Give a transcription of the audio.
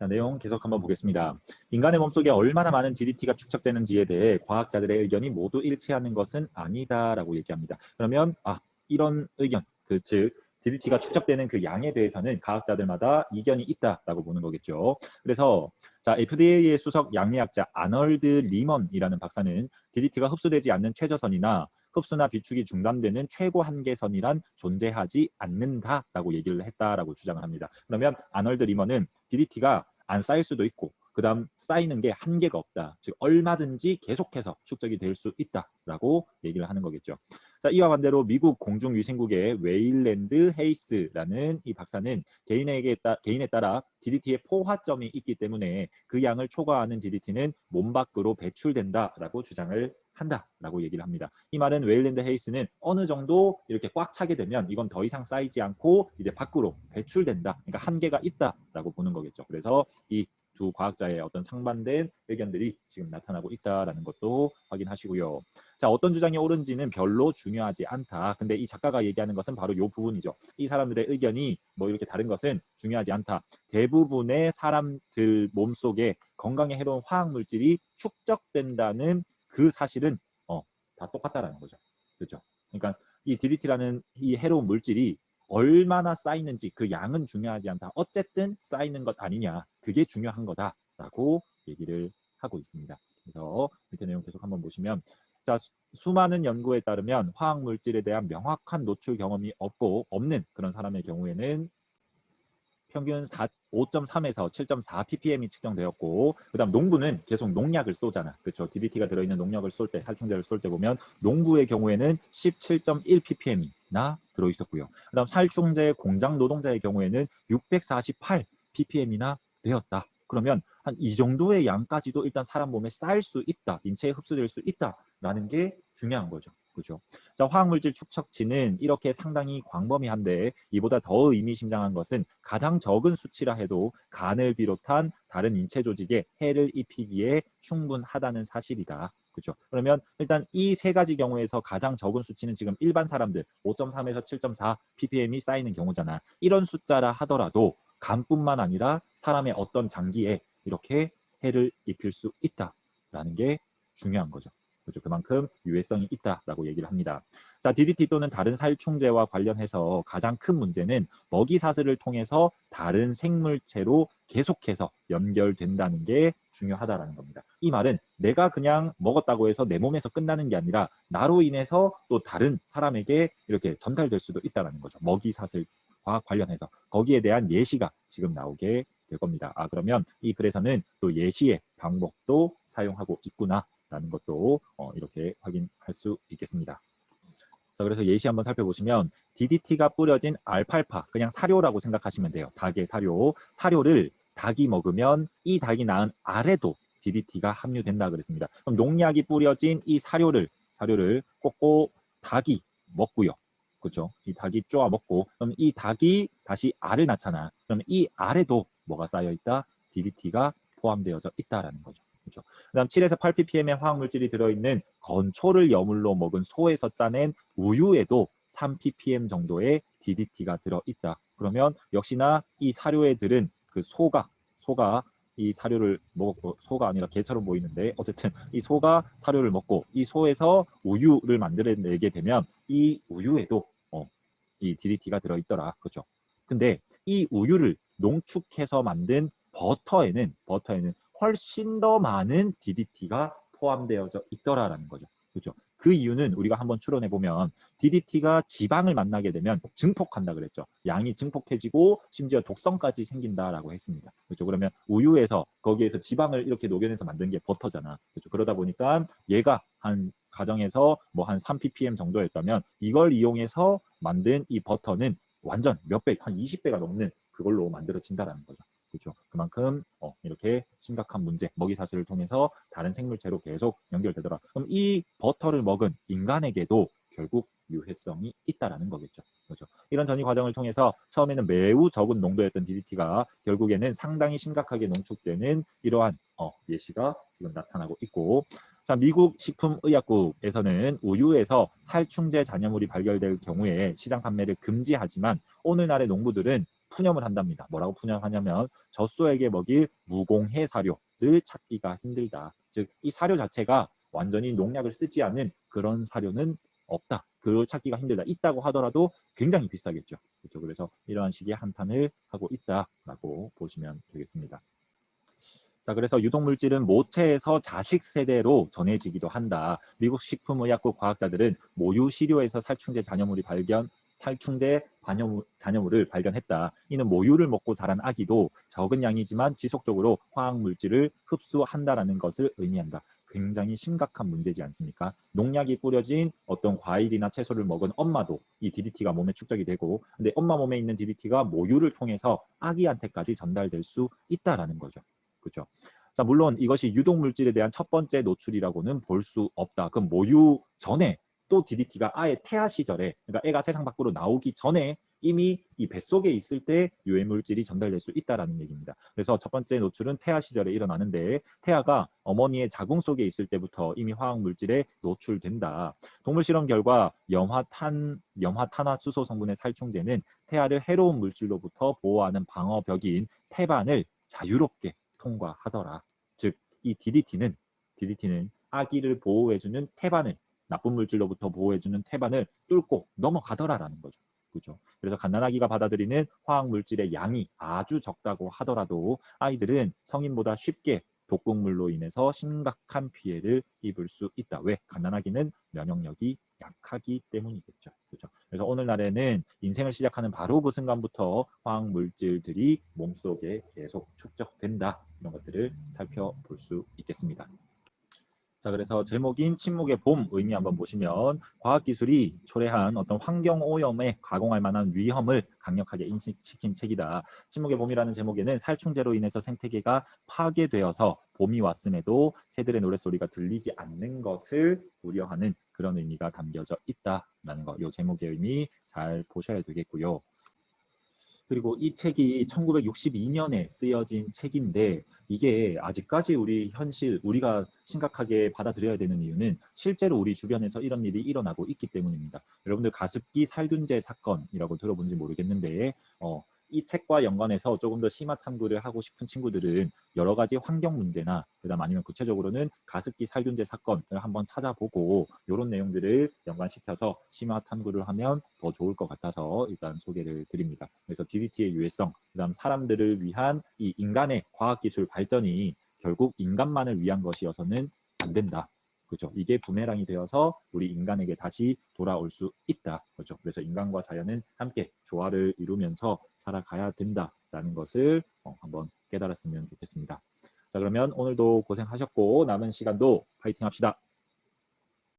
자, 내용 계속 한번 보겠습니다. 인간의 몸속에 얼마나 많은 DDT가 축적되는지에 대해 과학자들의 의견이 모두 일치하는 것은 아니다라고 얘기합니다. 그러면 이런 의견, 즉 DDT가 축적되는 그 양에 대해서는 과학자들마다 이견이 있다라고 보는 거겠죠. 그래서 자, FDA의 수석 양리학자 아널드 리먼이라는 박사는 DDT가 흡수되지 않는 최저선이나 흡수나 비축이 중단되는 최고 한계선이란 존재하지 않는다라고 얘기를 했다라고 주장을 합니다. 그러면 아널드 리먼은 DDT가 안 쌓일 수도 있고 그다음 쌓이는 게 한계가 없다. 즉 얼마든지 계속해서 축적이 될 수 있다라고 얘기를 하는 거겠죠. 자, 이와 반대로 미국 공중위생국의 웨일랜드 헤이스라는 이 박사는 개인에 따라 DDT의 포화점이 있기 때문에 그 양을 초과하는 DDT는 몸 밖으로 배출된다라고 주장을 한다라고 얘기를 합니다. 이 말은 웨일랜드 헤이스는 어느 정도 이렇게 꽉 차게 되면 이건 더 이상 쌓이지 않고 이제 밖으로 배출된다. 그러니까 한계가 있다라고 보는 거겠죠. 그래서 이 두 과학자의 어떤 상반된 의견들이 지금 나타나고 있다라는 것도 확인하시고요. 자, 어떤 주장이 옳은지는 별로 중요하지 않다. 근데 이 작가가 얘기하는 것은 바로 이 부분이죠. 이 사람들의 의견이 뭐 이렇게 다른 것은 중요하지 않다. 대부분의 사람들 몸속에 건강에 해로운 화학 물질이 축적된다는 그 사실은 다 똑같다라는 거죠. 그렇죠? 그러니까 이 DDT라는 이 해로운 물질이 얼마나 쌓이는지 그 양은 중요하지 않다. 어쨌든 쌓이는 것 아니냐. 그게 중요한 거다라고 얘기를 하고 있습니다. 그래서 밑에 내용 계속 한번 보시면 자, 수많은 연구에 따르면 화학 물질에 대한 명확한 노출 경험이 없는 그런 사람의 경우에는 평균 5.3에서 7.4 ppm이 측정되었고, 그다음 농부는 계속 농약을 쏘잖아. 그렇죠? DDT가 들어있는 농약을 쏠 때, 살충제를 쏠 때 보면 농부의 경우에는 17.1 ppm이나 들어있었고요. 그다음 살충제 공장 노동자의 경우에는 648 ppm이나 되었다. 그러면 한 이 정도의 양까지도 일단 사람 몸에 쌓일 수 있다. 인체에 흡수될 수 있다라는 게 중요한 거죠. 그죠? 자, 화학물질 축적치는 이렇게 상당히 광범위한데 이보다 더 의미심장한 것은 가장 적은 수치라 해도 간을 비롯한 다른 인체 조직에 해를 입히기에 충분하다는 사실이다. 그죠? 그러면 일단 이 세 가지 경우에서 가장 적은 수치는 지금 일반 사람들 5.3에서 7.4 ppm이 쌓이는 경우잖아. 이런 숫자라 하더라도 간뿐만 아니라 사람의 어떤 장기에 이렇게 해를 입힐 수 있다라는 게 중요한 거죠. 그렇죠? 그만큼 유해성이 있다라고 얘기를 합니다. 자, DDT 또는 다른 살충제와 관련해서 가장 큰 문제는 먹이 사슬을 통해서 다른 생물체로 계속해서 연결된다는 게 중요하다라는 겁니다. 이 말은 내가 그냥 먹었다고 해서 내 몸에서 끝나는 게 아니라 나로 인해서 또 다른 사람에게 이렇게 전달될 수도 있다는 거죠. 먹이 사슬과 관련해서 거기에 대한 예시가 지금 나오게 될 겁니다. 그러면 이 글에서는 또 예시의 방법도 사용하고 있구나. 라는 것도 이렇게 확인할 수 있겠습니다. 자, 그래서 예시 한번 살펴보시면 DDT가 뿌려진 알팔파, 그냥 사료라고 생각하시면 돼요. 닭의 사료를 닭이 먹으면 이 닭이 낳은 알에도 DDT가 함유된다 그랬습니다. 그럼 농약이 뿌려진 이 사료를 꼭꼭 닭이 먹고요. 그렇죠? 이 닭이 쪼아 먹고 그럼 이 닭이 다시 알을 낳잖아. 그럼 이 알에도 뭐가 쌓여 있다? DDT가 포함되어져 있다라는 거죠. 그렇죠. 그다음 7에서 8 ppm의 화학물질이 들어있는 건초를 여물로 먹은 소에서 짜낸 우유에도 3 ppm 정도의 DDT가 들어있다. 그러면 역시나 이 사료에 들은 그 소가 이 사료를 먹고 소가 아니라 개처럼 보이는데 어쨌든 이 소가 사료를 먹고 이 소에서 우유를 만들어내게 되면 이 우유에도 이 DDT가 들어있더라. 그렇죠. 근데 이 우유를 농축해서 만든 버터에는 훨씬 더 많은 DDT가 포함되어져 있더라라는 거죠. 그렇죠. 그 이유는 우리가 한번 추론해 보면 DDT가 지방을 만나게 되면 증폭한다 그랬죠. 양이 증폭해지고 심지어 독성까지 생긴다라고 했습니다. 그렇죠. 그러면 우유에서 거기에서 지방을 이렇게 녹여내서 만든 게 버터잖아. 그렇죠. 그러다 보니까 얘가 한 가정에서 뭐 한 3 ppm 정도였다면 이걸 이용해서 만든 이 버터는 완전 몇 배, 한 20배가 넘는 그걸로 만들어진다라는 거죠. 그렇죠. 그만큼 이렇게 심각한 문제, 먹이 사슬을 통해서 다른 생물체로 계속 연결되더라. 그럼 이 버터를 먹은 인간에게도 결국 유해성이 있다라는 거겠죠. 그렇죠. 이런 전이 과정을 통해서 처음에는 매우 적은 농도였던 DDT가 결국에는 상당히 심각하게 농축되는 이러한 예시가 지금 나타나고 있고, 자, 미국 식품의약국에서는 우유에서 살충제 잔여물이 발견될 경우에 시장 판매를 금지하지만 오늘날의 농부들은 푸념을 한답니다. 뭐라고 푸념하냐면 젖소에게 먹일 무공해 사료를 찾기가 힘들다. 즉 이 사료 자체가 완전히 농약을 쓰지 않은 그런 사료는 없다. 그걸 찾기가 힘들다. 있다고 하더라도 굉장히 비싸겠죠. 그렇죠? 그래서 이러한 식의 한탄을 하고 있다라고 보시면 되겠습니다. 자, 그래서 유독물질은 모체에서 자식 세대로 전해지기도 한다. 미국 식품의약국 과학자들은 모유 시료에서 살충제 잔여물을 발견했다. 이는 모유를 먹고 자란 아기도 적은 양이지만 지속적으로 화학물질을 흡수한다라는 것을 의미한다. 굉장히 심각한 문제지 않습니까? 농약이 뿌려진 어떤 과일이나 채소를 먹은 엄마도 이 DDT가 몸에 축적이 되고, 근데 엄마 몸에 있는 DDT가 모유를 통해서 아기한테까지 전달될 수 있다라는 거죠. 그렇죠. 자, 물론 이것이 유독물질에 대한 첫 번째 노출이라고는 볼 수 없다. 그럼 모유 전에 또 DDT가 아예 태아 시절에, 그러니까 애가 세상 밖으로 나오기 전에 이미 이 뱃속에 있을 때 유해물질이 전달될 수 있다라는 얘기입니다. 그래서 첫 번째 노출은 태아 시절에 일어나는데, 태아가 어머니의 자궁 속에 있을 때부터 이미 화학물질에 노출된다. 동물 실험 결과 염화탄화수소 성분의 살충제는 태아를 해로운 물질로부터 보호하는 방어벽인 태반을 자유롭게 통과하더라. 즉, 이 DDT는 아기를 보호해주는 태반을, 나쁜 물질로부터 보호해주는 태반을 뚫고 넘어가더라라는 거죠. 그렇죠. 그래서 갓난아기가 받아들이는 화학물질의 양이 아주 적다고 하더라도 아이들은 성인보다 쉽게 독극물로 인해서 심각한 피해를 입을 수 있다. 왜? 갓난아기는 면역력이 약하기 때문이겠죠. 그렇죠. 그래서 오늘날에는 인생을 시작하는 바로 그 순간부터 화학물질들이 몸속에 계속 축적된다. 이런 것들을 살펴볼 수 있겠습니다. 자, 그래서 제목인 침묵의 봄 의미 한번 보시면, 과학기술이 초래한 어떤 환경오염에 가공할 만한 위험을 강력하게 인식시킨 책이다. 침묵의 봄이라는 제목에는 살충제로 인해서 생태계가 파괴되어서 봄이 왔음에도 새들의 노랫소리가 들리지 않는 것을 우려하는 그런 의미가 담겨져 있다라는 거, 이 제목의 의미 잘 보셔야 되겠고요. 그리고 이 책이 1962년에 쓰여진 책인데, 이게 아직까지 우리가 심각하게 받아들여야 되는 이유는 실제로 우리 주변에서 이런 일이 일어나고 있기 때문입니다. 여러분들 가습기 살균제 사건이라고 들어본지 모르겠는데, 이 책과 연관해서 조금 더 심화 탐구를 하고 싶은 친구들은 여러 가지 환경 문제나, 그다음 아니면 구체적으로는 가습기 살균제 사건을 한번 찾아보고 이런 내용들을 연관시켜서 심화 탐구를 하면 더 좋을 것 같아서 일단 소개를 드립니다. 그래서 DDT의 유해성, 그다음 사람들을 위한 이 인간의 과학기술 발전이 결국 인간만을 위한 것이어서는 안 된다. 그렇죠. 이게 부메랑이 되어서 우리 인간에게 다시 돌아올 수 있다. 그렇죠. 그래서 인간과 자연은 함께 조화를 이루면서 살아가야 된다라는 것을 한번 깨달았으면 좋겠습니다. 자, 그러면 오늘도 고생하셨고 남은 시간도 파이팅 합시다.